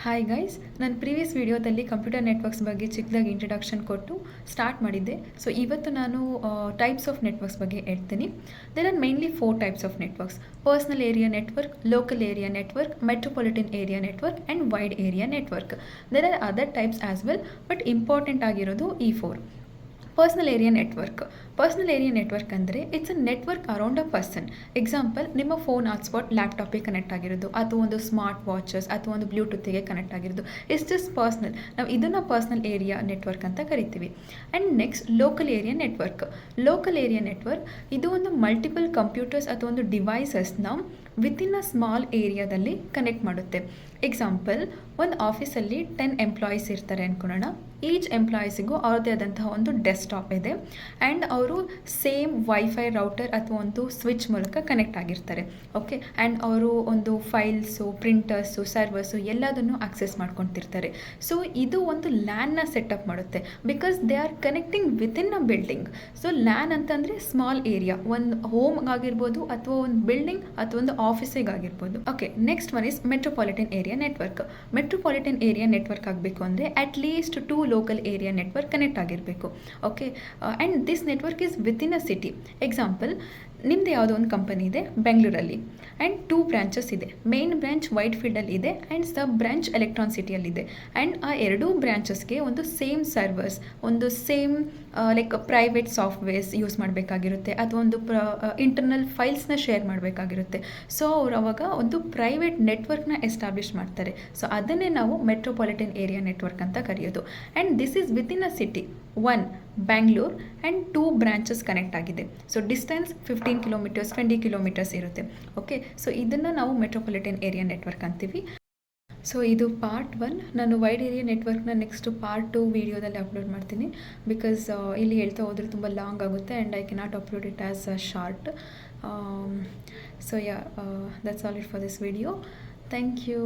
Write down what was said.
Hi guys, ನಾನು previous ವಿಡಿಯೋದಲ್ಲಿ computer networks ಬಗ್ಗೆ ಚಿಕ್ಕದಾಗಿ ಇಂಟ್ರಡಕ್ಷನ್ ಕೊಟ್ಟು ಸ್ಟಾರ್ಟ್ ಮಾಡಿದ್ದೆ. ಸೊ ಇವತ್ತು ನಾನು ಟೈಪ್ಸ್ ಆಫ್ ನೆಟ್ವರ್ಕ್ಸ್ ಬಗ್ಗೆ ಹೇಳ್ತೀನಿ. There are mainly 4 types of networks: personal area network, local area network, metropolitan area network and wide area network. There are other types as well, but important ಆಗಿರೋದು ಈ 4. Personal area network. Personal area network ಅಂದರೆ it's a network around a person. Example, ನಿಮ್ಮ phone hotspot ಲ್ಯಾಪ್ಟಾಪಿಗೆ connect ಆಗಿರೋದು, ಅಥವಾ ಒಂದು smart watches ಅಥವಾ ಒಂದು ಬ್ಲೂಟೂತಿಗೆ ಕನೆಕ್ಟ್ ಆಗಿರೋದು. It's just personal. ನಾವು ಇದನ್ನು ಪರ್ಸನಲ್ ಏರಿಯಾ ನೆಟ್ವರ್ಕ್ ಅಂತ ಕರಿತೀವಿ. And next, local area network. Local area network ಇದು ಒಂದು ಮಲ್ಟಿಪಲ್ ಕಂಪ್ಯೂಟರ್ಸ್ ಅಥವಾ ಒಂದು ಡಿವೈಸಸ್ನ ವಿತಿನ್ ಅ ಸ್ಮಾಲ್ ಏರಿಯಾದಲ್ಲಿ ಕನೆಕ್ಟ್ ಮಾಡುತ್ತೆ. ಎಕ್ಸಾಂಪಲ್, ಒಂದು ಆಫೀಸಲ್ಲಿ 10 ಎಂಪ್ಲಾಯೀಸ್ ಇರ್ತಾರೆ ಅಂದ್ಕೊಳ್ಳೋಣ. ಈಚ್ ಎಂಪ್ಲಾಯೀಸಿಗೂ ಅವ್ರದ್ದೇ ಆದಂತಹ ಒಂದು ಡೆಸ್ಕ್ಟಾಪ್ ಇದೆ ಆ್ಯಂಡ್ ಅವರು ಸೇಮ್ ವೈಫೈ ರೌಟರ್ ಅಥವಾ ಒಂದು ಸ್ವಿಚ್ ಮೂಲಕ ಕನೆಕ್ಟ್ ಆಗಿರ್ತಾರೆ. ಓಕೆ, ಆ್ಯಂಡ್ ಅವರು ಒಂದು ಫೈಲ್ಸು, ಪ್ರಿಂಟರ್ಸು, ಸರ್ವರ್ಸು ಎಲ್ಲದನ್ನು ಆಕ್ಸೆಸ್ ಮಾಡ್ಕೊತಿರ್ತಾರೆ. ಸೊ ಇದು ಒಂದು ಲ್ಯಾನ್ನ ಸೆಟಪ್ ಮಾಡುತ್ತೆ, because they are connecting within a building. So LAN ಅಂತಂದರೆ ಸ್ಮಾಲ್ ಏರಿಯಾ, ಒಂದು ಹೋಮ್ ಆಗಿರ್ಬೋದು ಅಥವಾ ಒಂದು ಬಿಲ್ಡಿಂಗ್ ಅಥವಾ ಒಂದು ಆಫೀಸಿಗಾಗಿರ್ಬೋದು. Okay, next one is metropolitan area network. Metropolitan area network ಆಗಬೇಕು ಅಂದರೆ at least 2 local area network connect ಆಗಿರಬೇಕು. Okay, and this network is within a city. Example, ನಿಮ್ಮದು ಯಾವುದೋ ಒಂದು ಕಂಪನಿ ಇದೆ ಬೆಂಗಳೂರಲ್ಲಿ ಆ್ಯಂಡ್ 2 ಬ್ರಾಂಚಸ್ ಇದೆ. ಮೇನ್ ಬ್ರಾಂಚ್ ವೈಟ್ ಫೀಲ್ಡಲ್ಲಿ ಇದೆ ಆ್ಯಂಡ್ ಸಬ್ ಬ್ರಾಂಚ್ ಎಲೆಕ್ಟ್ರಾನ್ ಸಿಟಿಯಲ್ಲಿದೆ. ಆ್ಯಂಡ್ ಆ ಎರಡೂ ಬ್ರಾಂಚಸ್ಗೆ ಒಂದು ಸೇಮ್ ಸರ್ವರ್ಸ್, ಒಂದು same like private softwares use ಮಾಡಬೇಕಾಗಿರುತ್ತೆ ಅಥವಾ ಒಂದು ಇಂಟರ್ನಲ್ ಫೈಲ್ಸ್ನ ಶೇರ್ ಮಾಡಬೇಕಾಗಿರುತ್ತೆ. ಸೊ ಅವ್ರು ಅವಾಗ ಒಂದು ಪ್ರೈವೇಟ್ ನೆಟ್ವರ್ಕ್ನ ಎಸ್ಟಾಬ್ಲಿಷ್ ಮಾಡ್ತಾರೆ. ಸೊ ಅದನ್ನೇ ನಾವು ಮೆಟ್ರೋಪಾಲಿಟನ್ ಏರಿಯಾ ನೆಟ್ವರ್ಕ್ ಅಂತ ಕರೆಯೋದು. And this is within a city. 1 Bangalore and 2 branches connect ಆಗಿದೆ. ಸೊ ಡಿಸ್ಟೆನ್ಸ್ 15 ಕಿಲೋಮೀಟರ್ಸ್, 20 ಕಿಲೋಮೀಟರ್ಸ್ ಇರುತ್ತೆ. ಓಕೆ, ಸೊ ಇದನ್ನು ನಾವು ಮೆಟ್ರೋಪಾಲಿಟನ್ ಏರಿಯಾ ನೆಟ್ವರ್ಕ್ ಅಂತೀವಿ. ಸೊ ಇದು ಪಾರ್ಟ್ 1. ನಾನು ವೈಡ್ ಏರಿಯಾ ನೆಟ್ವರ್ಕ್ನ ನೆಕ್ಸ್ಟು ಪಾರ್ಟ್ 2 ವೀಡಿಯೋದಲ್ಲಿ ಅಪ್ಲೋಡ್ ಮಾಡ್ತೀನಿ. ಬಿಕಾಸ್ ಇಲ್ಲಿ ಹೇಳ್ತಾ ಹೋದರೆ ತುಂಬ ಲಾಂಗ್ ಆಗುತ್ತೆ and I cannot upload it as a short. So yeah, that's all it for this video. Thank you.